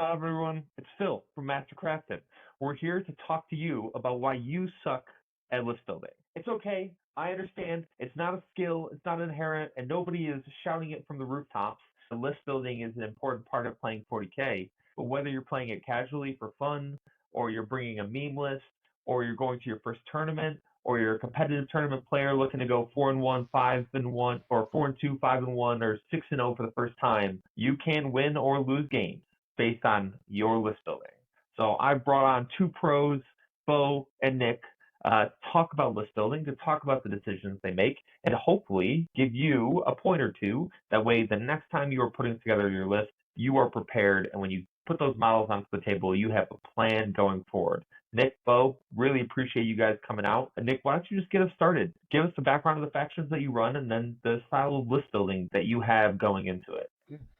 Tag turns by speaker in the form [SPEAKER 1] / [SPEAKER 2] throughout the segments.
[SPEAKER 1] on, everyone? It's Phil from Mastercrafted. We're here to talk to you about why you suck at list building. It's okay. I understand. It's not a skill. It's not inherent, and nobody is shouting it from the rooftops. List building is an important part of playing 40K. But whether you're playing it casually for fun, or you're bringing a meme list, or you're going to your first tournament, or you're a competitive tournament player looking to go 4-1, 5-1, or 4-2, 5-1, or 6-0 for the first time, you can win or lose games based on your list building. So I brought on two pros, Beau and Nick, talk about list building, to talk about the decisions they make, and hopefully give you a point or two. That way, the next time you are putting together your list, you are prepared, and when you put those models onto the table, you have a plan going forward. Nick, Beau, really appreciate you guys coming out. And Nick, why don't you just get us started? Give us the background of the factions that you run and then the style of list building that you have going into it.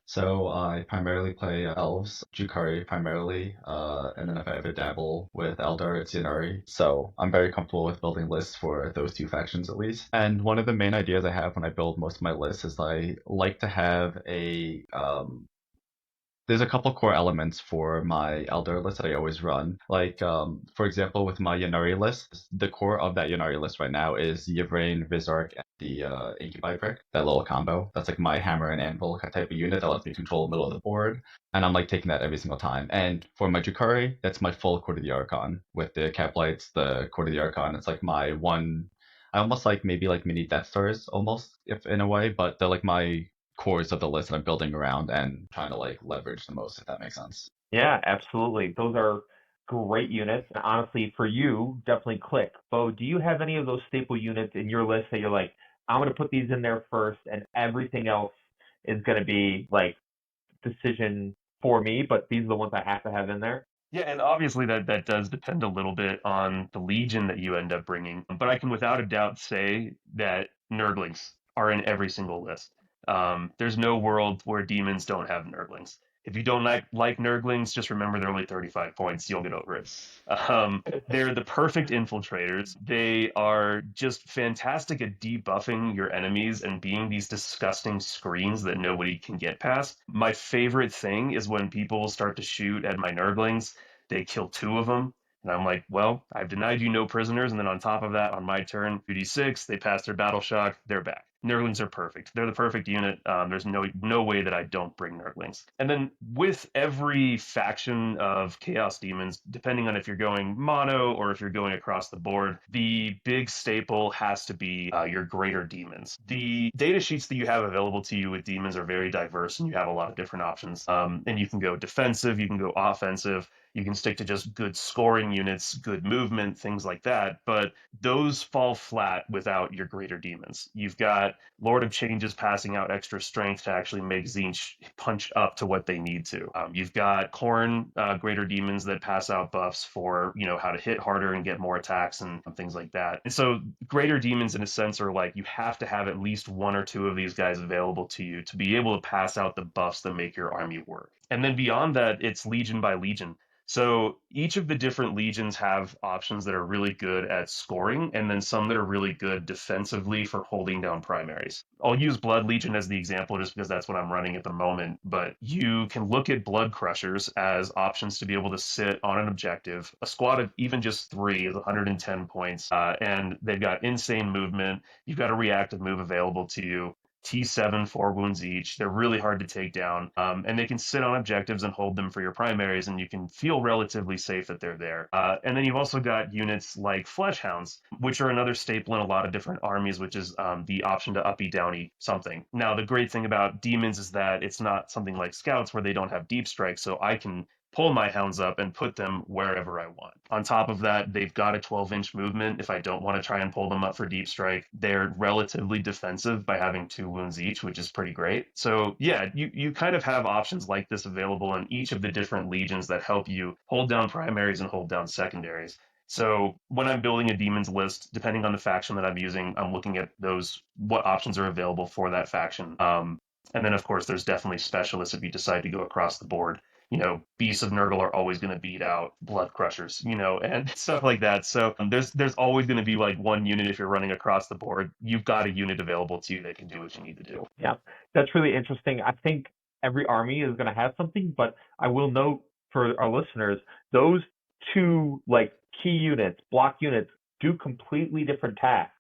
[SPEAKER 2] So I primarily play elves, Jukari primarily, and then if I ever dabble with Eldar, it's Yanari. So I'm very comfortable with building lists for those two factions at least. And one of the main ideas I have when I build most of my lists is I like to have there's a couple core elements for my Elder list that I always run. Like, for example, with my Yanari list, the core of that Yanari list right now is Yvrain, Vizark, and the Incubi Brick, that little combo. That's like my hammer and anvil type of unit that lets me control the middle of the board. And I'm like taking that every single time. And for my Jukari, that's my full Court of the Archon with the cap lights, the Court of the Archon. It's like my one. I almost like maybe like mini Death Stars almost, if in a way, but they're like my cores of the list that I'm building around and trying to like leverage the most, if that makes sense.
[SPEAKER 1] Yeah, absolutely. Those are great units. And honestly, for you, definitely click. Beau, do you have any of those staple units in your list that you're like, I'm going to put these in there first and everything else is going to be like decision for me, but these are the ones I have to have in there?
[SPEAKER 3] Yeah, and obviously that does depend a little bit on the legion that you end up bringing. But I can without a doubt say that Nurglings are in every single list. There's no world where demons don't have Nurglings. If you don't like Nurglings, just remember they're only 35 points. You'll get over it. They're the perfect infiltrators. They are just fantastic at debuffing your enemies and being these disgusting screens that nobody can get past. My favorite thing is when people start to shoot at my Nurglings, they kill two of them. And I'm like, well, I've denied you no prisoners. And then on top of that, on my turn, 2d6, they pass their battle shock, they're back. Nurglings are perfect. They're the perfect unit. There's no way that I don't bring Nurglings. And then with every faction of Chaos Demons, depending on if you're going mono or if you're going across the board, the big staple has to be your greater demons. The data sheets that you have available to you with demons are very diverse, and you have a lot of different options. And you can go defensive, you can go offensive, you can stick to just good scoring units, good movement, things like that. But those fall flat without your greater demons. You've got Lord of Changes passing out extra strength to actually make Tzeentch punch up to what they need to. You've got Khorne greater demons that pass out buffs for how to hit harder and get more attacks and things like that. And so greater demons, in a sense, are like you have to have at least one or two of these guys available to you to be able to pass out the buffs that make your army work. And then beyond that, it's legion by legion. So each of the different legions have options that are really good at scoring, and then some that are really good defensively for holding down primaries. I'll use Blood Legion as the example just because that's what I'm running at the moment, but you can look at Blood Crushers as options to be able to sit on an objective. A squad of even just 3 is 110 points, and they've got insane movement. You've got a reactive move available to you. T7, 4 wounds each. They're really hard to take down, and they can sit on objectives and hold them for your primaries, and you can feel relatively safe that they're there. And then you've also got units like Fleshhounds, which are another staple in a lot of different armies, which is the option to uppy downy something. Now, the great thing about demons is that it's not something like scouts where they don't have deep strike, so I can pull my hounds up and put them wherever I want. On top of that, they've got a 12-inch movement if I don't want to try and pull them up for deep strike. They're relatively defensive by having 2 wounds each, which is pretty great. So yeah, you kind of have options like this available in each of the different legions that help you hold down primaries and hold down secondaries. So when I'm building a demons list, depending on the faction that I'm using, I'm looking at what options are available for that faction. And then, of course, there's definitely specialists if you decide to go across the board. Beasts of Nurgle are always going to beat out Blood Crushers, and stuff like that. So there's always going to be like one unit if you're running across the board. You've got a unit available to you that can do what you need to do.
[SPEAKER 1] Yeah, that's really interesting. I think every army is going to have something, but I will note for our listeners, those two like key units, block units, do completely different tasks.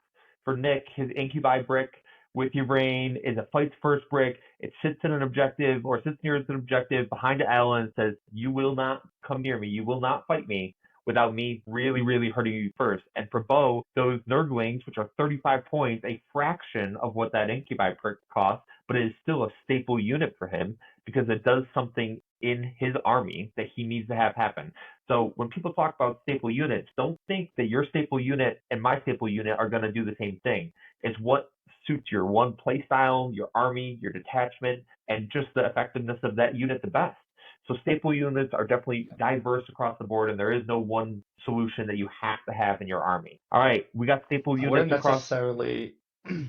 [SPEAKER 1] For Nick, his Incubi brick with your brain is a fights first brick. It sits in an objective or sits near an objective behind an L and says, "You will not come near me. You will not fight me without me really, really hurting you first." And for Beau, those Nerdlings, which are 35 points, a fraction of what that Incubi brick costs, but it is still a staple unit for him because it does something in his army that he needs to have happen. So when people talk about staple units, don't think that your staple unit and my staple unit are going to do the same thing. It's what suits your one play style, your army, your detachment, and just the effectiveness of that unit the best. So staple units are definitely diverse across the board, and there is no one solution that you have to have in your army. All right, we got staple
[SPEAKER 2] I wouldn't
[SPEAKER 1] units across.
[SPEAKER 2] necessarily.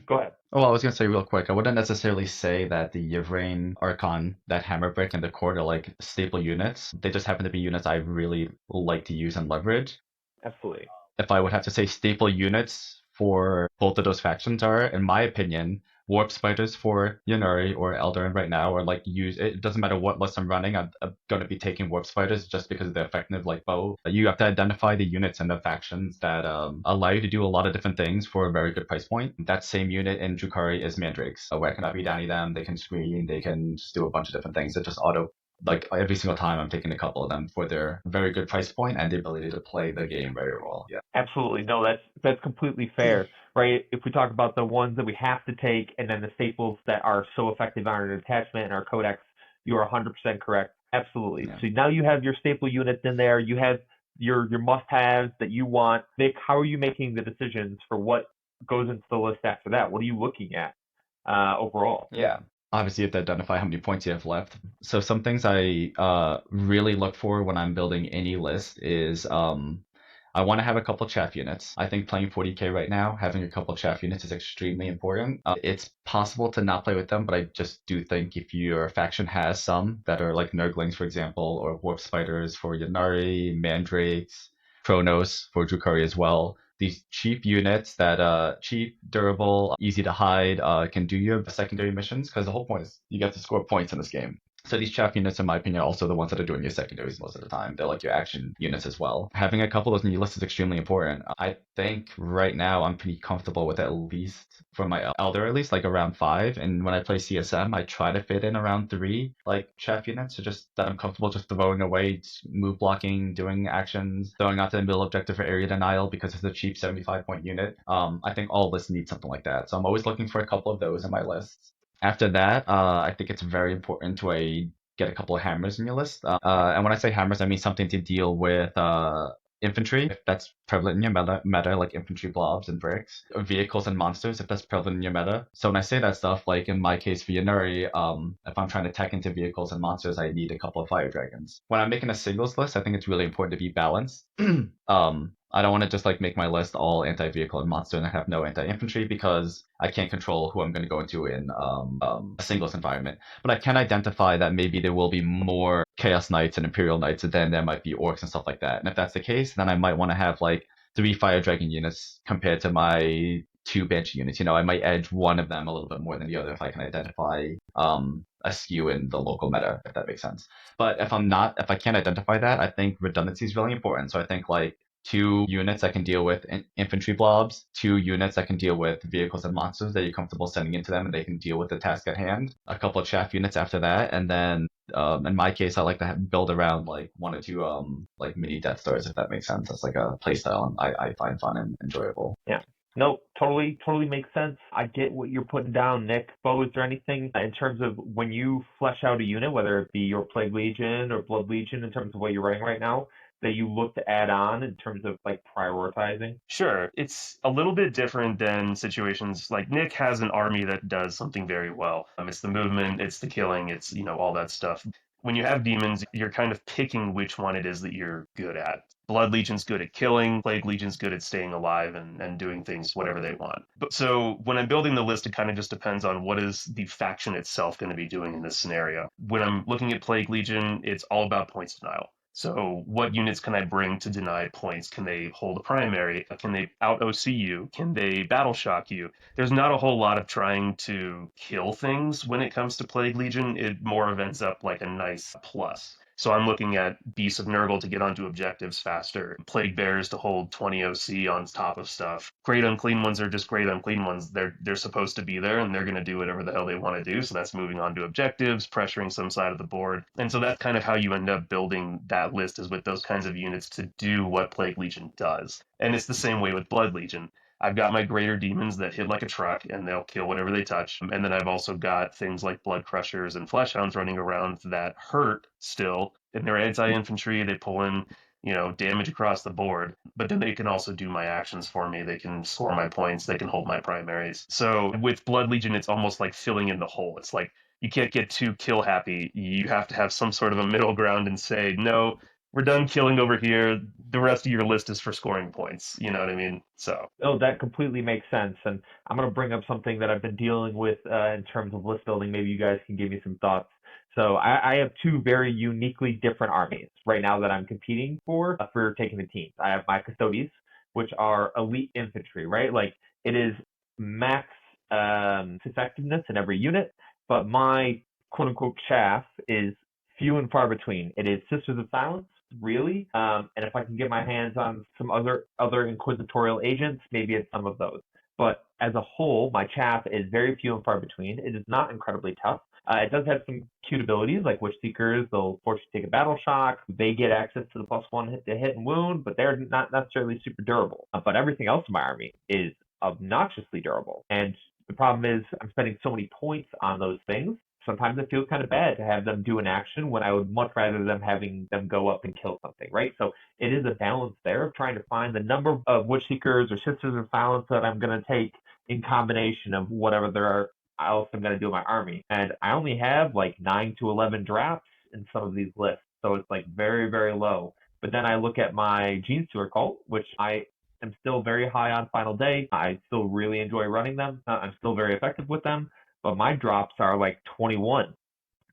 [SPEAKER 1] Go ahead.
[SPEAKER 2] Well, I was gonna say real quick, I wouldn't necessarily say that the Yvrain Archon, that hammer brick, and the core are like staple units. They just happen to be units I really like to use and leverage.
[SPEAKER 1] Absolutely.
[SPEAKER 2] If I would have to say staple units for both of those factions are, in my opinion, Warp Spiders for Ynnori or Eldarin right now, or like use it doesn't matter what list I'm running, I'm gonna be taking Warp Spiders just because of the effective like Beau. You have to identify the units and the factions that allow you to do a lot of different things for a very good price point. That same unit in Drukhari is Mandrakes, where I can be Danny them, they can screen, they can just do a bunch of different things. It just auto like every single time I'm taking a couple of them for their very good price point and the ability to play the game very well. Yeah.
[SPEAKER 1] Absolutely. No, that's completely fair, right? If we talk about the ones that we have to take and then the staples that are so effective on our detachment and our codex, you are 100% correct. Absolutely.
[SPEAKER 2] Yeah.
[SPEAKER 1] So now you have your staple units in there. You have your must-haves that you want. Vic, how are you making the decisions for what goes into the list after that? What are you looking at overall?
[SPEAKER 2] Yeah. Obviously, you have to identify how many points you have left. So some things I really look for when I'm building any list is I want to have a couple chaff units. I think playing 40k right now, having a couple chaff units is extremely important. It's possible to not play with them, but I just do think if your faction has some that are like Nurglings, for example, or Warp Spiders for Ynnari, Mandrakes, Chronos for Drukhari as well, these cheap units that cheap, durable, easy to hide, can do your secondary missions, because the whole point is you get to score points in this game. So these chaff units, in my opinion, are also the ones that are doing your secondaries most of the time. They're like your action units as well. Having a couple of those in your list is extremely important. I think right now I'm pretty comfortable with at least, for my Elder at least, like around 5. And when I play CSM, I try to fit in around 3, like chaff units. So just that I'm comfortable just throwing away, move blocking, doing actions, throwing out to the middle objective for area denial because it's a cheap 75-point unit. I think all lists need something like that. So I'm always looking for a couple of those in my lists. After that, I think it's very important to get a couple of hammers in your list. And when I say hammers, I mean something to deal with infantry, if that's prevalent in your meta, like infantry blobs and bricks, vehicles and monsters, if that's prevalent in your meta. So when I say that stuff, like in my case for Ynnori, if I'm trying to tech into vehicles and monsters, I need a couple of fire dragons. When I'm making a singles list, I think it's really important to be balanced. I don't want to just like make my list all anti-vehicle and monster and I have no anti-infantry because I can't control who I'm going to go into in a singles environment. But I can identify that maybe there will be more Chaos Knights and Imperial Knights, and then there might be orcs and stuff like that. And if that's the case, then I might want to have like 3 Fire Dragon units compared to my 2 Banshee units. You know, I might edge one of them a little bit more than the other if I can identify a skew in the local meta, if that makes sense. But if I can't identify that, I think redundancy is really important. So I think like 2 units that can deal with infantry blobs, 2 units that can deal with vehicles and monsters that you're comfortable sending into them and they can deal with the task at hand, a couple of chaff units after that, and then in my case, I like to build around like 1 or 2 like mini Death Stars, if that makes sense. That's like a playstyle and I find fun and enjoyable.
[SPEAKER 1] Yeah. No, totally makes sense. I get what you're putting down, Nick. Beau, is there anything in terms of when you flesh out a unit, whether it be your Plague Legion or Blood Legion, in terms of what you're running right now, that you look to add on in terms of like prioritizing?
[SPEAKER 3] Sure. It's a little bit different than situations like Nick has an army that does something very well. It's the movement, it's the killing, it's, all that stuff. When you have demons, you're kind of picking which one it is that you're good at. Blood Legion's good at killing, Plague Legion's good at staying alive and doing things whatever they want. But so when I'm building the list, it kind of just depends on what is the faction itself going to be doing in this scenario. When I'm looking at Plague Legion, it's all about points denial. So what units can I bring to deny points? Can they hold a primary? Can they out OC you? Can they battle shock you? There's not a whole lot of trying to kill things when it comes to Plague Legion. It more ends up like a nice plus. So I'm looking at Beasts of Nurgle to get onto objectives faster, Plague Bears to hold 20 OC on top of stuff. Great Unclean Ones are just Great Unclean Ones. They're supposed to be there, and they're going to do whatever the hell they want to do. So that's moving on to objectives, pressuring some side of the board. And so that's kind of how you end up building that list, is with those kinds of units to do what Plague Legion does. And it's the same way with Blood Legion. I've got my greater demons that hit like a truck and they'll kill whatever they touch. And then I've also got things like blood crushers and fleshhounds running around that hurt still. And they're anti-infantry. They pull in, damage across the board. But then they can also do my actions for me. They can score my points. They can hold my primaries. So with Blood Legion, it's almost like filling in the hole. It's like you can't get too kill happy. You have to have some sort of a middle ground and say, no, we're done killing over here. The rest of your list is for scoring points. You know what I mean? So.
[SPEAKER 1] Oh, that completely makes sense. And I'm going to bring up something that I've been dealing with in terms of list building. Maybe you guys can give me some thoughts. So I have two very uniquely different armies right now that I'm competing for taking the teams. I have my Custodies, which are elite infantry, right? Like it is max effectiveness in every unit, but my quote unquote chaff is few and far between. It is Sisters of Silence, really. And if I can get my hands on some other inquisitorial agents, maybe it's some of those. But as a whole, my chaff is very few and far between. It is not incredibly tough. It does have some cute abilities like Witch Seekers. They'll force you to take a battle shock. They get access to the +1 to hit and wound, but they're not necessarily super durable. But everything else in my army is obnoxiously durable. And the problem is I'm spending so many points on those things. Sometimes it feels kind of bad to have them do an action when I would much rather them having them go up and kill something, right? So it is a balance there of trying to find the number of Witch Seekers or Sisters of Silence that I'm going to take in combination of whatever else I'm going to do in my army. And I only have like 9 to 11 drafts in some of these lists, so it's like very, very low. But then I look at my Gene Stewart cult, which I am still very high on Final Day. I still really enjoy running them. I'm still very effective with them. But my drops are like 21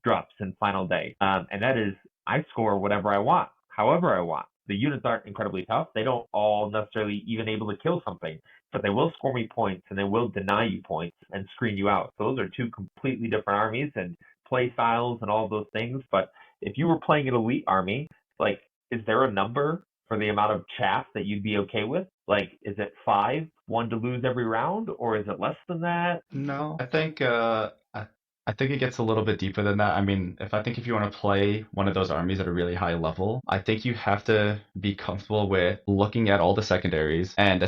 [SPEAKER 1] drops in Final Day. And that is, I score whatever I want, however I want. The units aren't incredibly tough. They don't all necessarily even able to kill something, but they will score me points and they will deny you points and screen you out. So those are two completely different armies and play styles and all those things. But if you were playing an elite army, like, is there a number for the amount of chaff that you'd be okay with? Like, is it 5, 1 to lose every round, or is it less than that?
[SPEAKER 2] No, I think it gets a little bit deeper than that. I mean, if you want to play one of those armies at a really high level, I think you have to be comfortable with looking at all the secondaries and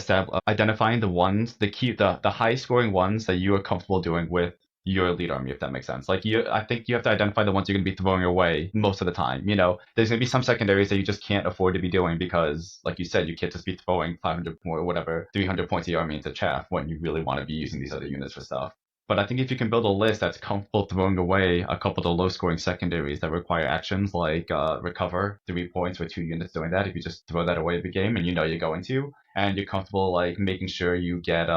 [SPEAKER 2] identifying the high scoring ones that you are comfortable doing with your elite army, if that makes sense. I think you have to identify the ones you're going to be throwing away most of the time. There's going to be some secondaries that you just can't afford to be doing because, like you said, you can't just be throwing 500 or whatever, 300 points of your army into chaff when you really want to be using these other units for stuff. But I think if you can build a list that's comfortable throwing away a couple of the low-scoring secondaries that require actions like recover 3 points with 2 units doing that, if you just throw that away every game and you're going to, and you're comfortable making sure you get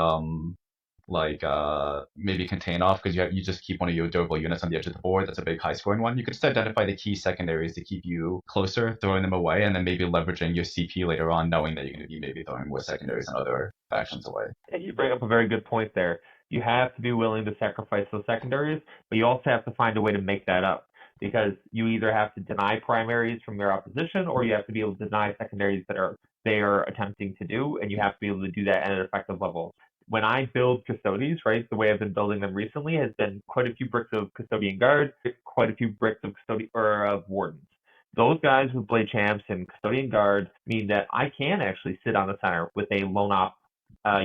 [SPEAKER 2] maybe contain off because you just keep one of your durable units on the edge of the board. That's a big high-scoring one. You could just identify the key secondaries to keep you closer, throwing them away, and then maybe leveraging your CP later on, knowing that you're going to be maybe throwing more secondaries and other factions away.
[SPEAKER 1] And you bring up a very good point there. You have to be willing to sacrifice those secondaries, but you also have to find a way to make that up because you either have to deny primaries from your opposition or you have to be able to deny secondaries that they are attempting to do, and you have to be able to do that at an effective level. When I build Custodies, right, the way I've been building them recently has been quite a few bricks of Custodian Guard, quite a few bricks of Wardens. Those guys who play champs and Custodian Guard mean that I can actually sit on the center with a lone op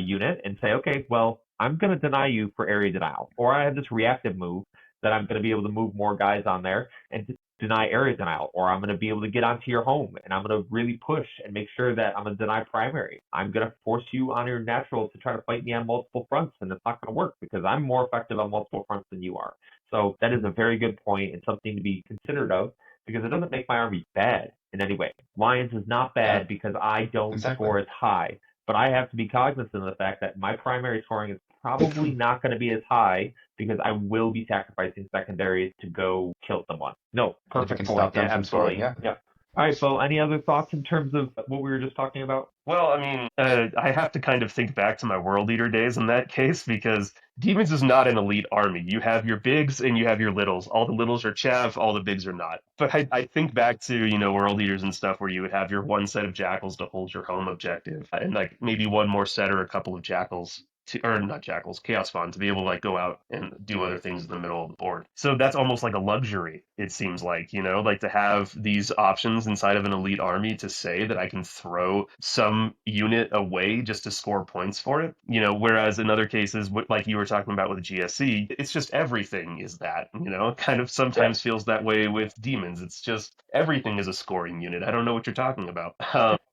[SPEAKER 1] unit and say, okay, well, I'm going to deny you for area denial, or I have this reactive move that I'm going to be able to move more guys on there and deny area denial, or I'm going to be able to get onto your home and I'm going to really push and make sure that I'm going to deny primary. I'm going to force you on your natural to try to fight me on multiple fronts, and it's not going to work because I'm more effective on multiple fronts than you are. So that is a very good point and something to be considered of because it doesn't make my army bad in any way. Lions is not bad because I don't score as high, but I have to be cognizant of the fact that my primary scoring is probably not going to be as high because I will be sacrificing secondaries to go kill someone. No, perfect point.
[SPEAKER 2] Stop them
[SPEAKER 1] yeah,
[SPEAKER 2] from
[SPEAKER 1] absolutely.
[SPEAKER 2] scoring, yeah.
[SPEAKER 1] All right, Beau, any other thoughts in terms of what we were just talking about?
[SPEAKER 3] Well, I mean, I have to kind of think back to my World Eater days in that case because Demons is not an elite army. You have your bigs and you have your littles. All the littles are Chav, all the bigs are not. But I think back to, World Eaters and stuff where you would have your one set of jackals to hold your home objective, and like maybe one more set or a couple of jackals. Or not jackals, chaos spawn to be able to like go out and do other things in the middle of the board. So that's almost like a luxury, it seems like, like to have these options inside of an elite army to say that I can throw some unit away just to score points for it. Whereas in other cases, like you were talking about with GSC, it's just everything is that, kind of sometimes feels that way with demons. It's just everything is a scoring unit. I don't know what you're talking about.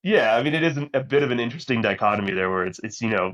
[SPEAKER 3] Yeah, I mean, it is a bit of an interesting dichotomy there where it's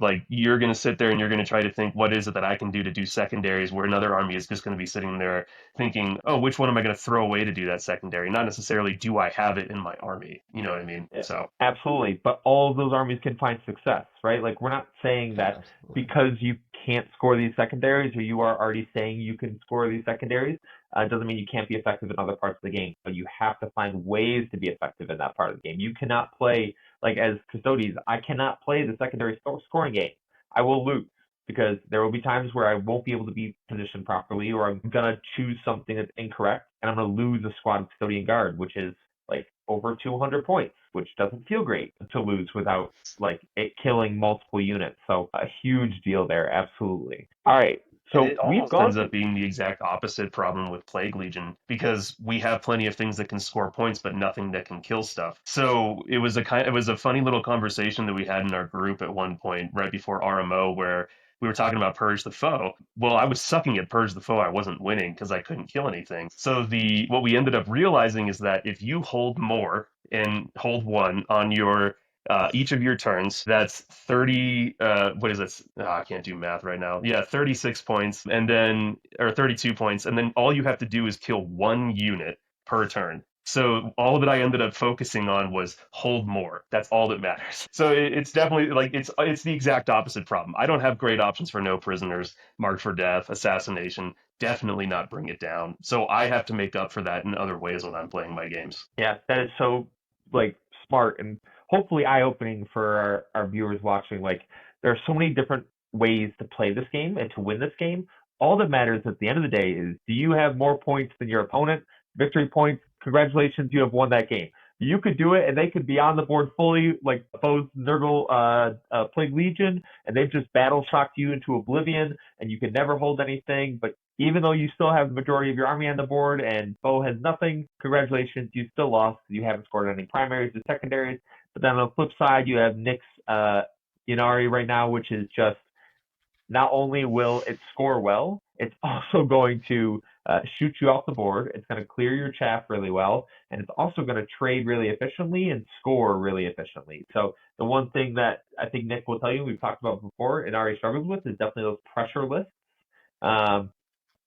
[SPEAKER 3] like you're going to sit there and you're going to try to think, what is it that I can do to do secondaries, where another army is just going to be sitting there thinking, oh, which one am I going to throw away to do that secondary? Not necessarily, do I have it in my army? You know what I mean?
[SPEAKER 1] Yeah.
[SPEAKER 3] So
[SPEAKER 1] Absolutely, but all of those armies can find success, right? Like, we're not saying that because you can't score these secondaries, or you are already saying you can score these secondaries, doesn't mean you can't be effective in other parts of the game. But you have to find ways to be effective in that part of the game. You cannot play, like, as Custodes, I cannot play the secondary scoring game. I will lose because there will be times where I won't be able to be positioned properly, or I'm gonna choose something that's incorrect, and I'm gonna lose a squad of Custodian Guard, which is like over 200 points, which doesn't feel great to lose without like it killing multiple units. So a huge deal there, absolutely. All right, so
[SPEAKER 3] it
[SPEAKER 1] we've
[SPEAKER 3] almost
[SPEAKER 1] gone
[SPEAKER 3] ends up being the exact opposite problem with Plague Legion because we have plenty of things that can score points, but nothing that can kill stuff. So it was a funny little conversation that we had in our group at one point right before RMO where we were talking about Purge the Foe. Well, I was sucking at Purge the Foe. I wasn't winning because I couldn't kill anything. So what we ended up realizing is that if you hold more and hold one on your each of your turns. That's 30, what is it? Oh, I can't do math right now. Yeah, 36 points, and then, or 32 points, and then all you have to do is kill one unit per turn. So all that I ended up focusing on was hold more. That's all that matters. So it's definitely like it's the exact opposite problem. I don't have great options for no prisoners, marked for death, assassination. Definitely not bring it down. So I have to make up for that in other ways when I'm playing my games.
[SPEAKER 1] Yeah, that is so like smart and hopefully eye-opening for our viewers watching. Like, there are so many different ways to play this game and to win this game. All that matters at the end of the day is, do you have more points than your opponent? Victory points, congratulations, you have won that game. You could do it, and they could be on the board fully, like Beau's Nurgle Plague Legion, and they've just battle shocked you into oblivion, and you can never hold anything. But even though you still have the majority of your army on the board and Beau has nothing, congratulations, you still lost because you haven't scored any primaries or secondaries. But then on the flip side, you have Nick's Yanari right now, which is just, not only will it score well, it's also going to shoot you off the board. It's going to clear your chaff really well, and it's also going to trade really efficiently and score really efficiently. So the one thing that I think Nick will tell you, we've talked about before, and already struggles with, is definitely those pressure lists.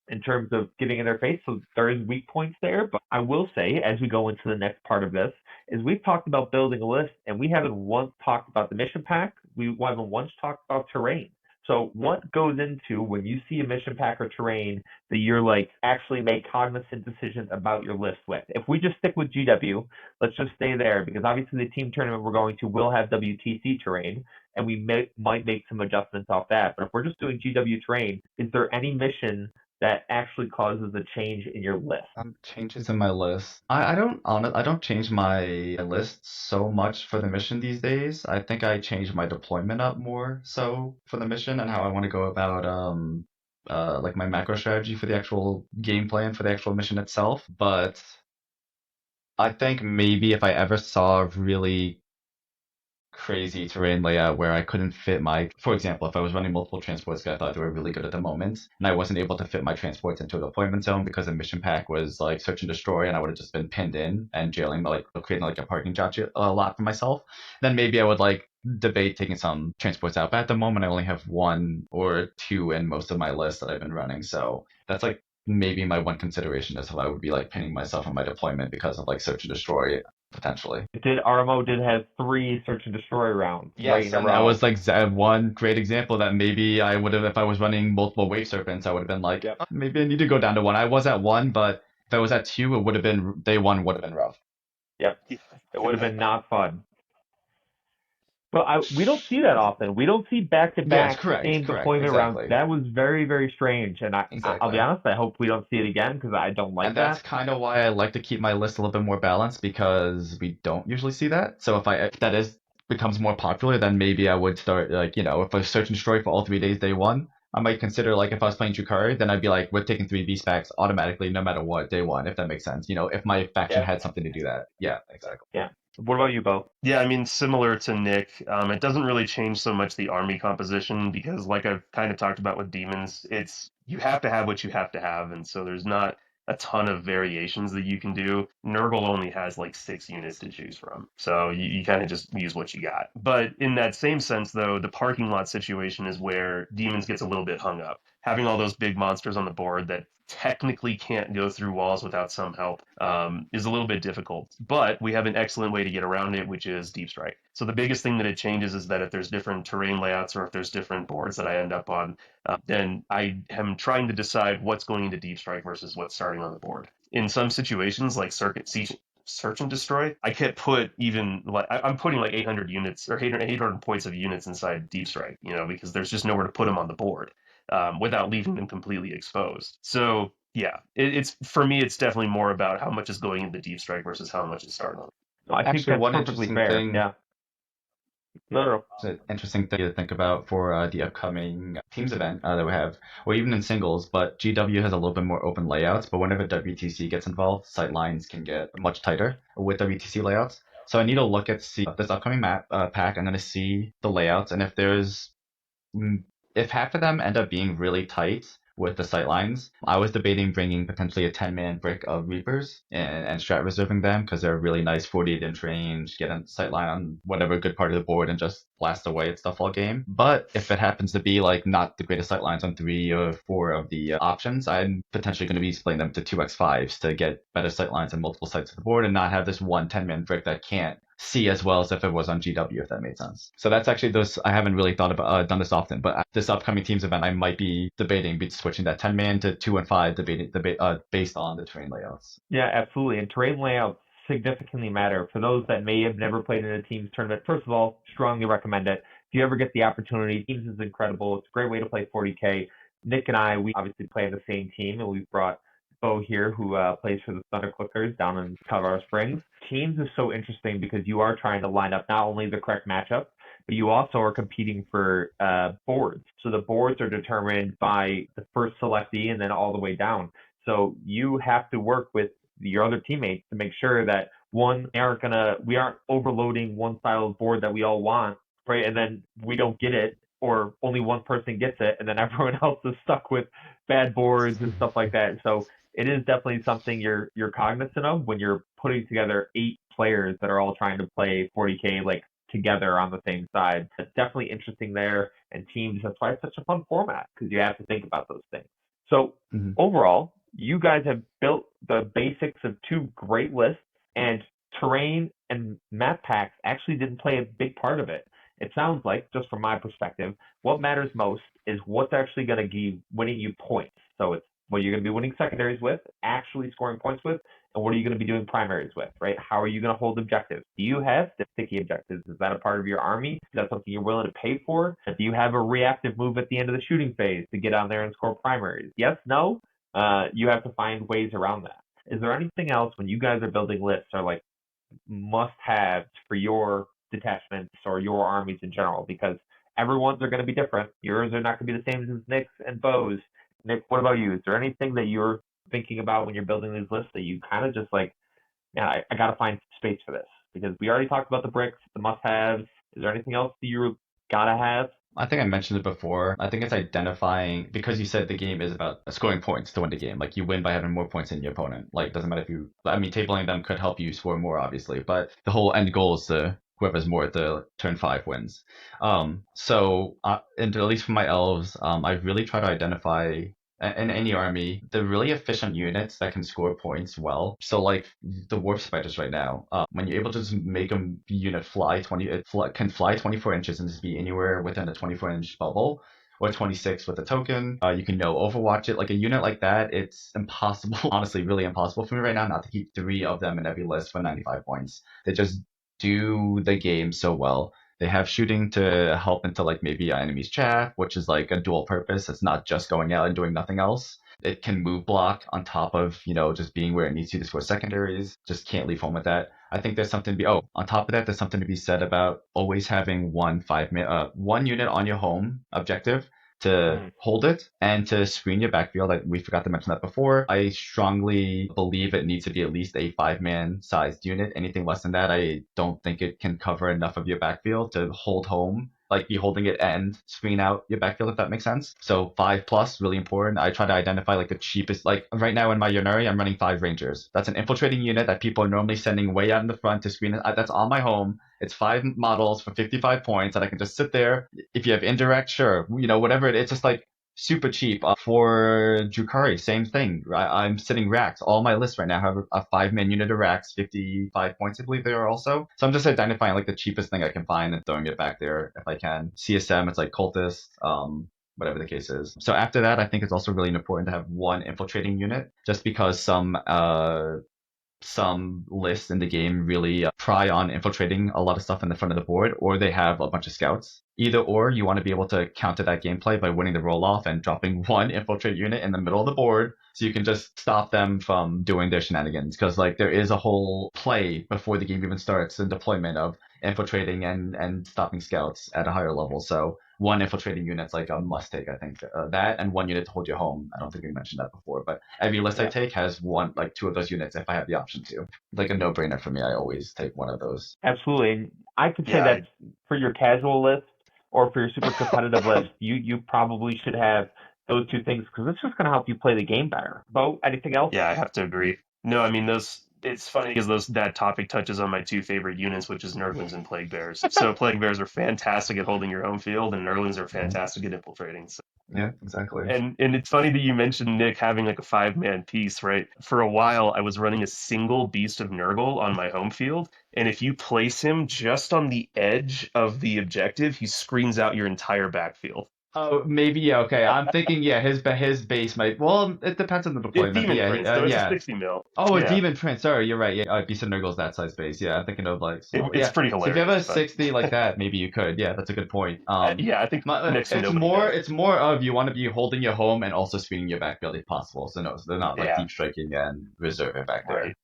[SPEAKER 1] In terms of getting in their face. So there is weak points there. But I will say, as we go into the next part of this, is we've talked about building a list, and we haven't once talked about the mission pack. We haven't once talked about terrain. So what goes into when you see a mission pack or terrain that you're like actually make cognizant decisions about your list with? If we just stick with GW, let's just stay there, because obviously the team tournament we're going to will have WTC terrain, and we might make some adjustments off that. But if we're just doing GW terrain, is there any mission that actually causes a change in your list?
[SPEAKER 2] Changes in my list. I don't change my list so much for the mission these days. I think I change my deployment up more so for the mission and how I want to go about like my macro strategy for the actual game plan for the actual mission itself. But I think maybe if I ever saw a really crazy terrain layout where I couldn't fit for example, if I was running multiple transports because I thought they were really good at the moment, and I wasn't able to fit my transports into a deployment zone because the mission pack was like search and destroy, and I would have just been pinned in and jailing, like creating like a parking lot for myself, then maybe I would like debate taking some transports out. But at the moment, I only have one or two in most of my list that I've been running, so that's like maybe my one consideration is if I would be like pinning myself in my deployment because of like search and destroy potentially.
[SPEAKER 1] RMO did have 3 search and destroy rounds.
[SPEAKER 2] Yes,
[SPEAKER 1] right in a
[SPEAKER 2] and
[SPEAKER 1] row.
[SPEAKER 2] that was like one great example that maybe I would have, if I was running multiple wave serpents, I would have been like,
[SPEAKER 1] Yep.
[SPEAKER 2] "Oh, maybe I need to go down to 1. I was at 1, but if I was at 2, it would have been day 1 would have been rough.
[SPEAKER 1] Yep. It would have been not fun. Well, we don't see that often. We don't see
[SPEAKER 2] Yes,
[SPEAKER 1] back-to-back
[SPEAKER 2] correct,
[SPEAKER 1] same
[SPEAKER 2] correct,
[SPEAKER 1] deployment rounds.
[SPEAKER 2] exactly.
[SPEAKER 1] That was very, very strange, and I'll be
[SPEAKER 2] Exactly.
[SPEAKER 1] honest. I hope we don't see it again because I don't like
[SPEAKER 2] And that's
[SPEAKER 1] that.
[SPEAKER 2] kind of why I like to keep my list a little bit more balanced because we don't usually see that. So if that is becomes more popular, then maybe I would start like, if I search and destroy for all 3 days day one, I might consider like if I was playing Drukhari, then I'd be like, we're taking 3 beast packs automatically no matter what day one, if that makes sense. If my faction
[SPEAKER 1] Yeah.
[SPEAKER 2] had something to do that. Yeah, exactly.
[SPEAKER 1] Yeah. What about you, Beau?
[SPEAKER 3] Yeah, I mean, similar to Nick, it doesn't really change so much the army composition because, like I've kind of talked about with demons, it's you have to have what you have to have, and so there's not a ton of variations that you can do. Nurgle only has like 6 units to choose from, so you kind of just use what you got. But in that same sense, though, the parking lot situation is where demons gets a little bit hung up. Having all those big monsters on the board that technically can't go through walls without some help is a little bit difficult. But we have an excellent way to get around it, which is deep strike. So the biggest thing that it changes is that if there's different terrain layouts or if there's different boards that I end up on, then I am trying to decide what's going into deep strike versus what's starting on the board. In some situations, like search and destroy, I can't put even like I'm putting like 800 units or 800 points of units inside deep strike, because there's just nowhere to put them on the board without leaving them completely exposed. So yeah, it's for me, it's definitely more about how much is going into deep strike versus how much is starting on.
[SPEAKER 1] No, I think
[SPEAKER 2] Actually,
[SPEAKER 1] that's
[SPEAKER 2] one
[SPEAKER 1] perfectly
[SPEAKER 2] interesting
[SPEAKER 1] fair.
[SPEAKER 2] thing
[SPEAKER 1] Yeah. No, no, no.
[SPEAKER 2] It's an interesting thing to think about for the upcoming teams event that we have, or even in singles. But GW has a little bit more open layouts. But whenever WTC gets involved, sight lines can get much tighter with WTC layouts. So I need to look at see this upcoming map pack. I'm going to see the layouts, and if half of them end up being really tight with the sightlines, I was debating bringing potentially a 10-man brick of Reapers and strat reserving them because they're a really nice 48-inch range, get a sightline on whatever good part of the board and just blast away at stuff all game. But if it happens to be like not the greatest sightlines on 3 or 4 of the options, I'm potentially going to be splitting them to 2x5s to get better sightlines on multiple sides of the board and not have this one 10-man brick that can't see as well as if it was on GW, if that made sense. So that's actually those. I haven't really thought about done this often, but this upcoming teams event, I might be debating switching that 10-man to 2 and 5, based on the terrain layouts.
[SPEAKER 1] Yeah, absolutely. And terrain layouts significantly matter. For those that may have never played in a teams tournament, first of all, strongly recommend it. If you ever get the opportunity, teams is incredible. It's a great way to play 40K. Nick and I, we obviously play on the same team, and we've brought Beau here, who plays for the Thunder Clickers down in Colorado Springs. Teams is so interesting because you are trying to line up not only the correct matchup, but you also are competing for boards. So the boards are determined by the first selectee and then all the way down. So you have to work with your other teammates to make sure that one, we aren't overloading one style of board that we all want, right? And then we don't get it, or only one person gets it, and then everyone else is stuck with bad boards and stuff like that. So it is definitely something you're cognizant of when you're putting together 8 players that are all trying to play 40K like together on the same side. It's definitely interesting there, and teams. That's why it's such a fun format because you have to think about those things. So overall, you guys have built the basics of 2 great lists, and terrain and map packs actually didn't play a big part of it. It sounds like, just from my perspective, what matters most is what's actually going to be winning you points. So it's what you're going to be winning secondaries with, actually scoring points with, and what are you going to be doing primaries with, right? How are you going to hold objectives? Do you have sticky objectives? Is that a part of your army? Is that something you're willing to pay for? Do you have a reactive move at the end of the shooting phase to get on there and score primaries? Yes, no? You have to find ways around that. Is there anything else when you guys are building lists or like must-haves for your detachments or your armies in general? Because everyone's are going to be different. Yours are not going to be the same as Nick's and Beau's. Nick, what about you? Is there anything that you're thinking about when you're building these lists that you kind of just like, yeah, I got to find space for this? Because we already talked about the bricks, the must-haves. Is there anything else that you gotta have?
[SPEAKER 2] I think I mentioned it before. I think it's identifying because you said the game is about scoring points to win the game. Like you win by having more points than your opponent. Like doesn't matter if you. I mean, tabling them could help you score more, obviously, but the whole end goal is to whoever's more at the turn 5 wins. And at least for my elves, I really try to identify in any army the really efficient units that can score points well. So like the warp spiders right now, when you're able to just make a unit fly can fly 24 inches and just be anywhere within a 24-inch bubble. Or 26 with a token. You can overwatch it. Like a unit like that, it's impossible, honestly, really impossible for me right now not to keep 3 of them in every list for 95 points. They just do the game so well. They have shooting to help into like maybe an enemy's chaff, which is like a dual purpose. It's not just going out and doing nothing else. It can move block on top of, just being where it needs to score secondaries. Just can't leave home with that. I think there's something to be, on top of that, there's something to be said about always having one unit on your home objective to hold it and to screen your backfield. We forgot to mention that before. I strongly believe it needs to be at least a 5-man sized unit. Anything less than that, I don't think it can cover enough of your backfield to hold home. Like be holding it and screen out your backfield, if that makes sense. So 5 plus, really important. I try to identify like the cheapest, like right now in my Yunari, I'm running 5 Rangers. That's an infiltrating unit that people are normally sending way out in the front to screen it. That's on my home. It's 5 models for 55 points that I can just sit there. If you have indirect, sure, whatever it's just like super cheap. For Drukhari, same thing. I'm sitting racks. All my lists right now have a 5-man unit of racks, 55 points, I believe they are also. So I'm just identifying like the cheapest thing I can find and throwing it back there if I can. CSM, it's like cultist, whatever the case is. So after that, I think it's also really important to have one infiltrating unit, just because some lists in the game really pry on infiltrating a lot of stuff in the front of the board, or they have a bunch of scouts. Either or, you want to be able to counter that gameplay by winning the roll-off and dropping one infiltrate unit in the middle of the board so you can just stop them from doing their shenanigans. Because there is a whole play before the game even starts in deployment of infiltrating and stopping scouts at a higher level. So one infiltrating unit's like a must take, I think. That and one unit to hold you home. I don't think we mentioned that before, but every list I take has two of those units if I have the option to. Like a no-brainer for me. I always take one of those.
[SPEAKER 1] Absolutely. And I could say that for your casual list or for your super competitive list, you probably should have those two things because it's just going to help you play the game better. Beau, anything else?
[SPEAKER 3] Yeah, I have to agree. No, I mean it's funny because that topic touches on my 2 favorite units, which is Nurglings and Plague Bears. So Plague Bears are fantastic at holding your home field, and Nurglings are fantastic at infiltrating. So.
[SPEAKER 2] Yeah, exactly.
[SPEAKER 3] And it's funny that you mentioned, Nick, having like a 5-man piece, right? For a while, I was running a single Beast of Nurgle on my home field, and if you place him just on the edge of the objective, he screens out your entire backfield.
[SPEAKER 2] Oh, maybe, yeah, okay. I'm thinking, yeah, his base might. Well, it depends on the deployment.
[SPEAKER 3] It's Demon Prince, though. It's a 60 mil.
[SPEAKER 2] Oh, a Demon Prince. Sorry, you're right. Yeah, Beast of Nurgle's that size base. Yeah, I'm thinking of like.
[SPEAKER 3] It's pretty hilarious.
[SPEAKER 2] So if you have a 60 like that, maybe you could. Yeah, that's a good point.
[SPEAKER 3] Yeah, I think
[SPEAKER 2] it's more of you want to be holding your home and also screening your backfield if possible. So no, so they're not like deep striking and reserving back there.
[SPEAKER 3] Right.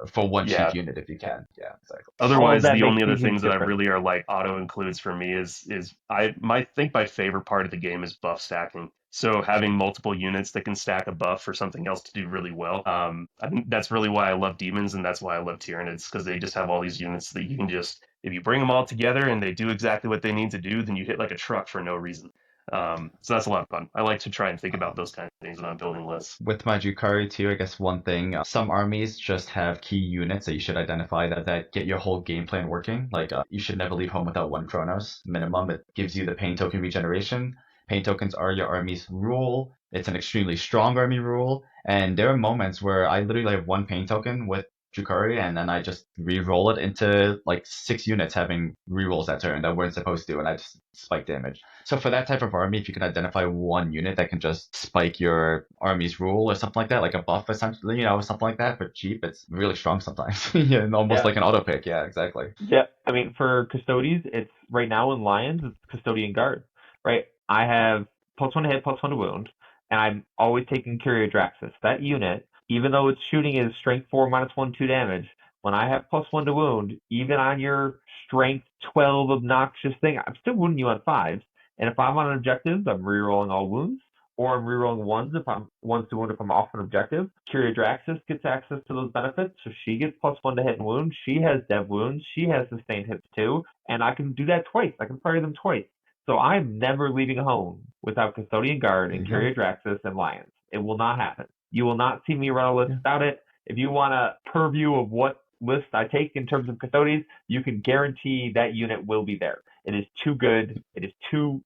[SPEAKER 2] For one cheap unit if you can. Yeah, exactly.
[SPEAKER 3] Otherwise, the only other things that I really are like auto includes for me is my favorite part of the game is buff stacking. So having multiple units that can stack a buff for something else to do really well. I think that's really why I love demons and that's why I love Tyranids, because they just have all these units that you can just, if you bring them all together and they do exactly what they need to do, then you hit like a truck for no reason. So that's a lot of fun. I like to try and think about those kind of things when I'm building lists.
[SPEAKER 2] With my Drukhari too, I guess one thing, some armies just have key units that you should identify that get your whole game plan working. You should never leave home without 1 Chronos minimum. It gives you the pain token regeneration. Pain tokens are your army's rule. It's an extremely strong army rule. And there are moments where I literally have 1 pain token with Drukhari, and then I just re-roll it into like 6 units having re-rolls that turn that weren't supposed to, and I just spike damage. So for that type of army, if you can identify 1 unit that can just spike your army's rule or something like that, like a buff essentially, something like that for cheap, it's really strong sometimes. Almost like an auto pick. Yeah, exactly.
[SPEAKER 1] Yeah, I mean for Custodies, it's right now in Lions, it's Custodian Guard, right? I have +1 to hit, +1 to wound, and I'm always taking Curia Draxus. That unit, even though its shooting is strength 4 -1, 2 damage, when I have +1 to wound, even on your strength 12 obnoxious thing, I'm still wounding you on 5s. And if I'm on an objective, I'm rerolling all wounds, or I'm rerolling ones to wound if I'm off an objective. Curia Draxus gets access to those benefits, so she gets +1 to hit and wound. She has dev wounds. She has sustained hits too, and I can do that twice. I can fire them twice. So I'm never leaving home without Custodian Guard and Curia Draxus and Lions. It will not happen. You will not see me run a list without it. If you want a purview of what list I take in terms of Custodians, you can guarantee that unit will be there. It is too good. It is too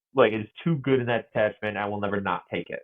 [SPEAKER 1] good in that detachment. I will never not take it.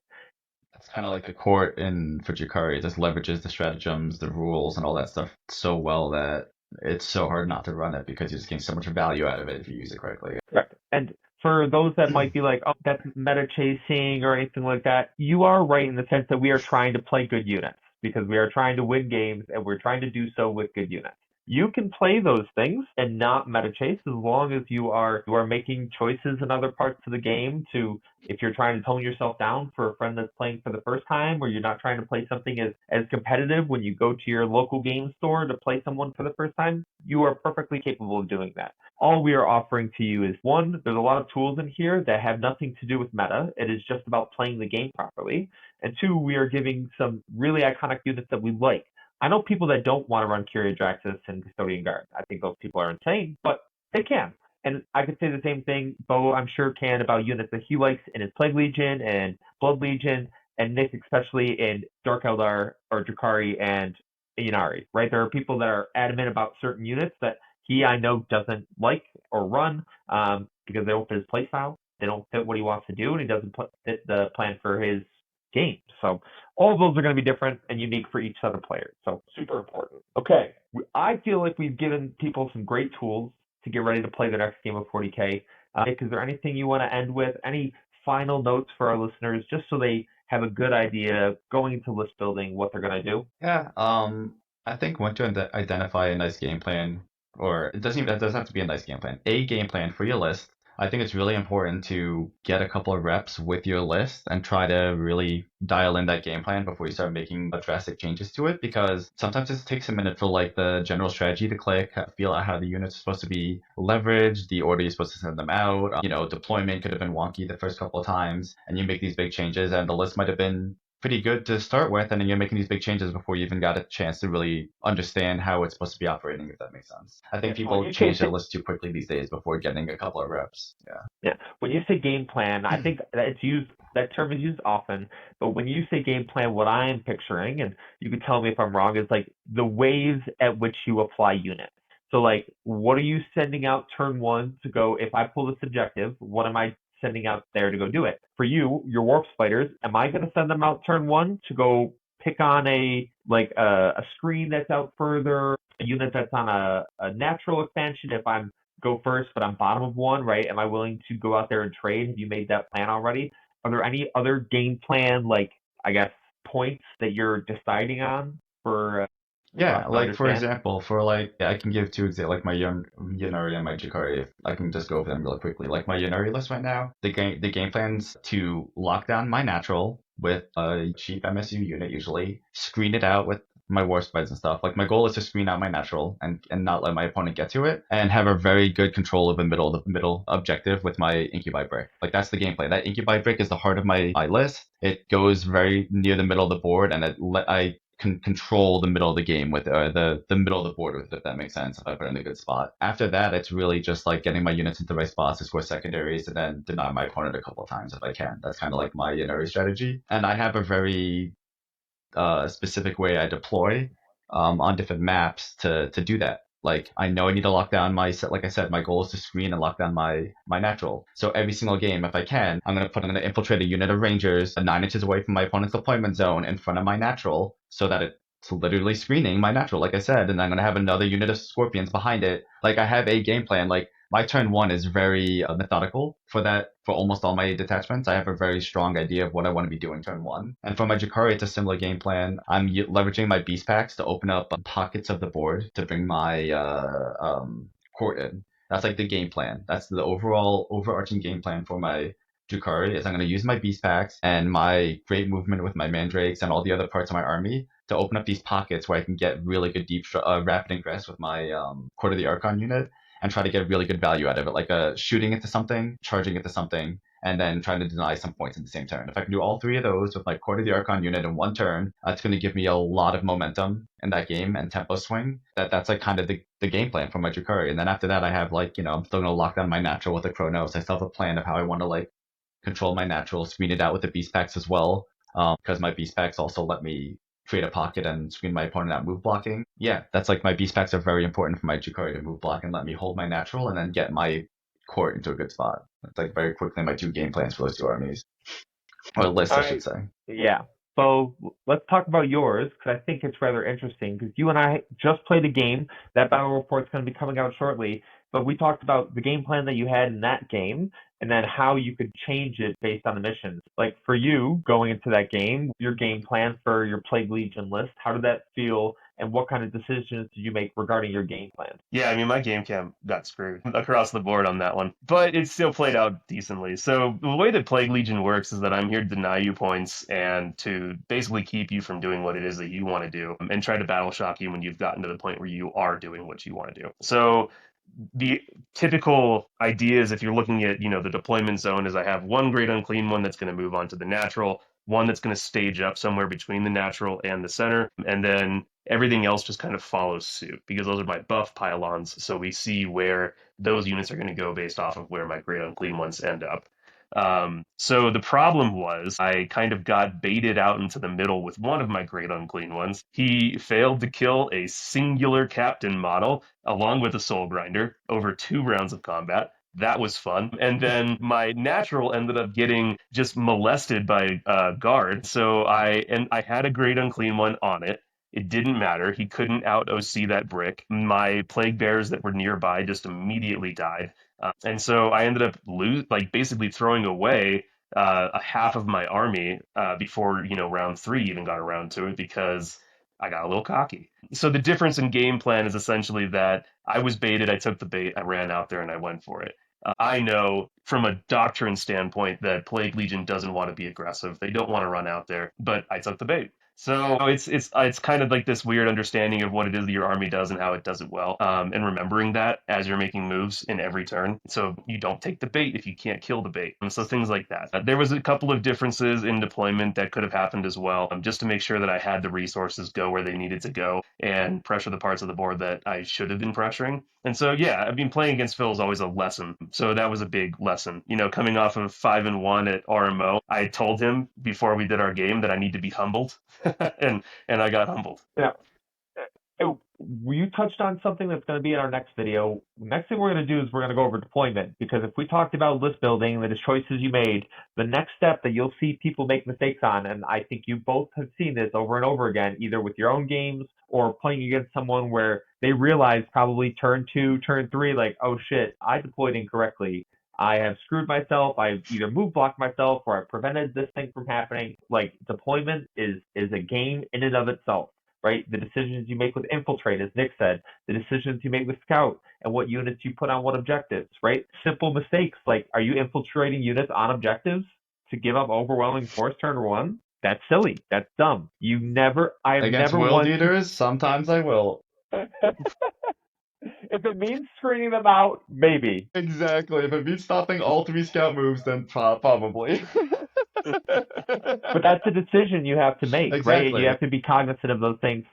[SPEAKER 2] It's kind of like the court for Drukhari. It just leverages the stratagems, the rules, and all that stuff so well that it's so hard not to run it because you're just getting so much value out of it if you use it correctly.
[SPEAKER 1] Correct. And for those that might be like, oh, that's meta chasing or anything like that, you are right in the sense that we are trying to play good units because we are trying to win games and we're trying to do so with good units. You can play those things and not meta chase as long as you are making choices in other parts of the game to, if you're trying to tone yourself down for a friend that's playing for the first time, or you're not trying to play something as competitive when you go to your local game store to play someone for the first time, you are perfectly capable of doing that. All we are offering to you is, one, there's a lot of tools in here that have nothing to do with meta. It is just about playing the game properly. And two, we are giving some really iconic units that we like. I know people that don't want to run Curia Draxus and Custodian Guard. I think those people are insane, but they can. And I could say the same thing, Beau, I'm sure, can about units that he likes in his Plague Legion and Blood Legion, and Nick especially in Dark Eldar or Drakari and Ynnari, right? There are people that are adamant about certain units that he, I know, doesn't like or run because they don't fit his playstyle. They don't fit what he wants to do, and he doesn't fit the plan for his game. So all of those are going to be different and unique for each set of players. So super important. Okay, I feel like we've given people some great tools to get ready to play the next game of 40K. Nick, is there anything you want to end with? Any final notes for our listeners, just so they have a good idea going into list building what they're going to do?
[SPEAKER 2] Yeah, I think once you identify a nice game plan, or that doesn't have to be a nice game plan, a game plan for your list, I think it's really important to get a couple of reps with your list and try to really dial in that game plan before you start making drastic changes to it, because sometimes it takes a minute for like the general strategy to click, feel out how the units are supposed to be leveraged, the order you're supposed to send them out, deployment could have been wonky the first couple of times, and you make these big changes and the list might have been pretty good to start with, and then you're making these big changes before you even got a chance to really understand how it's supposed to be operating, if that makes sense. I think people change their list too quickly these days before getting a couple of reps.
[SPEAKER 1] Yeah. When you say game plan, I think that term is used often, but when you say game plan, what I am picturing, and you can tell me if I'm wrong, is like the ways at which you apply units. So like, what are you sending out turn one to go, if I pull this objective, what am I sending out there to go do it? For you, your warp spiders, am I going to send them out turn one to go pick on a screen that's out further, a unit that's on a natural expansion if I'm go first, but I'm bottom of one, right? Am I willing to go out there and trade? Have you made that plan already? Are there any other game plan, like, I guess, points that you're deciding on for
[SPEAKER 2] Yeah,
[SPEAKER 1] us to
[SPEAKER 2] like for
[SPEAKER 1] understand?
[SPEAKER 2] example, I can give two examples, like my Ynnari and my Jakari. If I can just go over them really quickly. Like my Ynnari list right now, the game plan's to lock down my natural with a cheap MSU unit, usually screen it out with my war spreads and stuff. Like my goal is to screen out my natural and not let my opponent get to it, and have a very good control of the middle objective with my Incubi brick. Like that's the gameplay. That Incubi brick is the heart of my list. It goes very near the middle of the board, and I can control the middle of the game with the middle of the board with it, if that makes sense, if I put it in a good spot. After that, it's really just like getting my units into the right spots to score secondaries and then deny my opponent a couple of times if I can. That's kind of like my Ynnari strategy. And I have a very specific way I deploy on different maps to do that. Like I know I need to lock down my set. Like I said, my goal is to screen and lock down my natural. So every single game, if I can, I'm gonna infiltrate a unit of rangers 9 inches away from my opponent's deployment zone in front of my natural, so that it's literally screening my natural, like I said, and I'm gonna have another unit of scorpions behind it. Like I have a game plan. Like my turn one is very methodical for that. For almost all my detachments, I have a very strong idea of what I want to be doing turn one. And for my Jakari, it's a similar game plan. I'm leveraging my beast packs to open up pockets of the board to bring my court in. That's like the game plan. That's the overall overarching game plan for my Jakari. Is I'm going to use my beast packs and my great movement with my mandrakes and all the other parts of my army to open up these pockets where I can get really good deep rapid ingress with my Court of the Archon unit, and try to get really good value out of it, like shooting into something, charging into something, and then trying to deny some points in the same turn. If I can do all three of those with my Court of the Archon unit in one turn, that's going to give me a lot of momentum in that game and tempo swing. That's like kind of the game plan for my Jakari. And then after that, I have I'm still going to lock down my natural with the Chronos. I still have a plan of how I want to control my natural, screen it out with the beast packs as well, because my beast packs also let me create a pocket and screen my opponent out move blocking. Yeah, that's like my beast packs are very important for my Jakari to move block and let me hold my natural and then get my court into a good spot. That's like very quickly my two game plans for those two armies. Or lists, I should say.
[SPEAKER 1] Yeah. So let's talk about yours, because I think it's rather interesting, because you and I just played a game. That battle report's going to be coming out shortly, but we talked about the game plan that you had in that game, and then how you could change it based on the missions. Like for you, going into that game, your game plan for your Plague Legion list, how did that feel and what kind of decisions did you make regarding your game plan?
[SPEAKER 3] Yeah, I mean, my game cam got screwed across the board on that one, but it still played out decently. So the way that Plague Legion works is that I'm here to deny you points and to basically keep you from doing what it is that you want to do, and try to battle shock you when you've gotten to the point where you are doing what you want to do. So the typical idea is, if you're looking at, the deployment zone, is I have one great unclean one that's going to move on to the natural, one that's going to stage up somewhere between the natural and the center, and then everything else just kind of follows suit, because those are my buff pylons. So we see where those units are going to go based off of where my great unclean ones end up. So the problem was, I kind of got baited out into the middle with one of my great unclean ones. He failed to kill a singular captain model along with a soul grinder over 2 rounds of combat. That was fun. And then my natural ended up getting just molested by guard. So I had a great unclean one on it. It didn't matter. He couldn't out OC that brick. My plague bears that were nearby just immediately died. And so I ended up basically throwing away a half of my army before round 3 even got around to it, because I got a little cocky. So the difference in game plan is essentially that I was baited, I took the bait, I ran out there and I went for it. I know from a doctrine standpoint that Plague Legion doesn't want to be aggressive. They don't want to run out there, but I took the bait. So it's kind of like this weird understanding of what it is that your army does and how it does it well, and remembering that as you're making moves in every turn. So you don't take the bait if you can't kill the bait. And so things like that. There was a couple of differences in deployment that could have happened as well, just to make sure that I had the resources go where they needed to go and pressure the parts of the board that I should have been pressuring. And so, yeah, I mean, playing against Phil is always a lesson. So that was a big lesson. Coming off of 5-1 at RMO, I told him before we did our game that I need to be humbled, and I got humbled.
[SPEAKER 1] Yeah. You touched on something that's going to be in our next video. Next thing we're going to do is we're going to go over deployment, because if we talked about list building, the choices you made, the next step that you'll see people make mistakes on, and I think you both have seen this over and over again, either with your own games or playing against someone where they realize probably turn 2, turn 3, like, oh shit, I deployed incorrectly. I have screwed myself. I've either move blocked myself or I've prevented this thing from happening. Like, deployment is a game in and of itself, right? The decisions you make with infiltrate, as Nick said, the decisions you make with scout, and what units you put on what objectives, right? Simple mistakes, like, are you infiltrating units on objectives to give up overwhelming force turn 1? That's silly. That's dumb. I have
[SPEAKER 2] Against
[SPEAKER 1] never
[SPEAKER 2] world eaters, sometimes I will.
[SPEAKER 1] If it means screening them out, maybe.
[SPEAKER 2] Exactly. If it means stopping all 3 scout moves, then probably.
[SPEAKER 1] But that's a decision you have to make, right?
[SPEAKER 2] Exactly.
[SPEAKER 1] And you have to be cognizant of those things,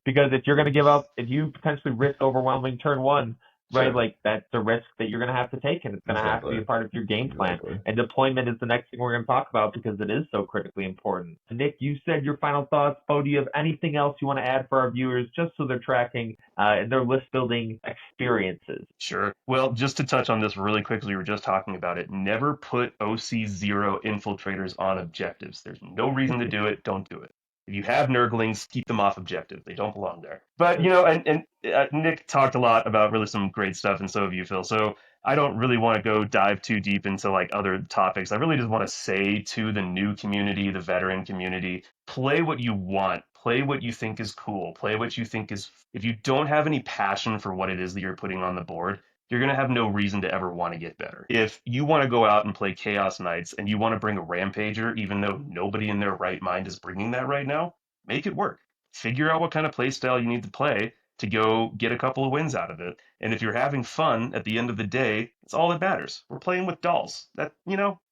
[SPEAKER 1] because if you're going to give up, if you potentially risk overwhelming turn 1, right?
[SPEAKER 2] Sure.
[SPEAKER 1] Like, that's the risk that you're going to have to take, and it's going to have to be a part of your game plan. And deployment is the next thing we're going to talk about, because it is so critically important. Nick, you said your final thoughts. Beau, do you have anything else you want to add for our viewers, just so they're tracking their list building experiences?
[SPEAKER 3] Sure. Well, just to touch on this really quickly, we were just talking about it. Never put OC0 infiltrators on objectives. There's no reason to do it. Don't do it. If you have Nurglings, keep them off objective. They don't belong there. But, and Nick talked a lot about really some great stuff, and so have you, Phil. So I don't really want to dive too deep into like other topics. I really just want to say to the new community, the veteran community, play what you want. Play what you think is cool. Play what you think is... If you don't have any passion for what it is that you're putting on the board, you're going to have no reason to ever want to get better. If you want to go out and play Chaos Knights and you want to bring a Rampager, even though nobody in their right mind is bringing that right now, make it work. Figure out what kind of play style you need to play to go get a couple of wins out of it. And if you're having fun at the end of the day, it's all that matters. We're playing with dolls.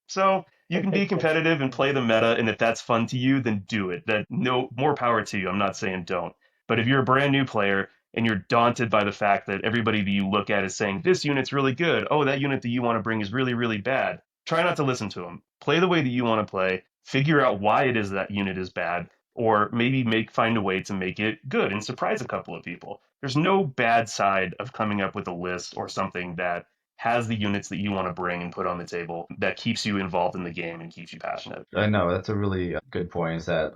[SPEAKER 3] So you can be competitive and play the meta, and if that's fun to you, then do it. More power to you. I'm not saying don't. But if you're a brand new player and you're daunted by the fact that everybody that you look at is saying, this unit's really good, oh, that unit that you want to bring is really, really bad, try not to listen to them. Play the way that you want to play. Figure out why it is that unit is bad, or maybe find a way to make it good and surprise a couple of people. There's no bad side of coming up with a list or something that has the units that you want to bring and put on the table that keeps you involved in the game and keeps you passionate.
[SPEAKER 2] I know, that's a really good point, is that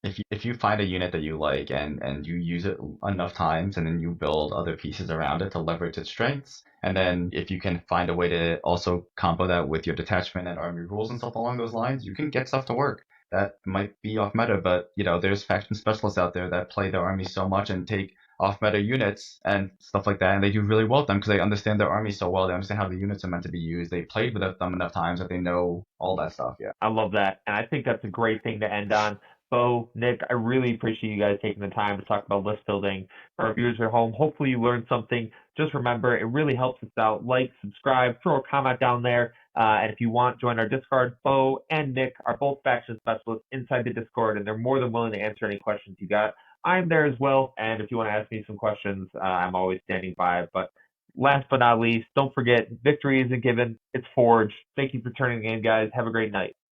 [SPEAKER 2] if you find a unit that you like and you use it enough times, and then you build other pieces around it to leverage its strengths, and then if you can find a way to also combo that with your detachment and army rules and stuff along those lines, you can get stuff to work. that might be off meta, but there's faction specialists out there that play their army so much and take off meta units and stuff like that, and they do really well with them because they understand their army so well. They understand how the units are meant to be used. They played with them enough times that they know all that stuff. Yeah.
[SPEAKER 1] I love that. And I think that's a great thing to end on. Beau, Nick, I really appreciate you guys taking the time to talk about list building. For our viewers at home, hopefully you learned something. Just remember, it really helps us out. Like, subscribe, throw a comment down there. And if you want, join our Discord. Beau and Nick are both faction specialists inside the Discord, and they're more than willing to answer any questions you got. I'm there as well, and if you want to ask me some questions, I'm always standing by. But last but not least, don't forget, victory isn't given, it's forged. Thank you for tuning in, guys. Have a great night.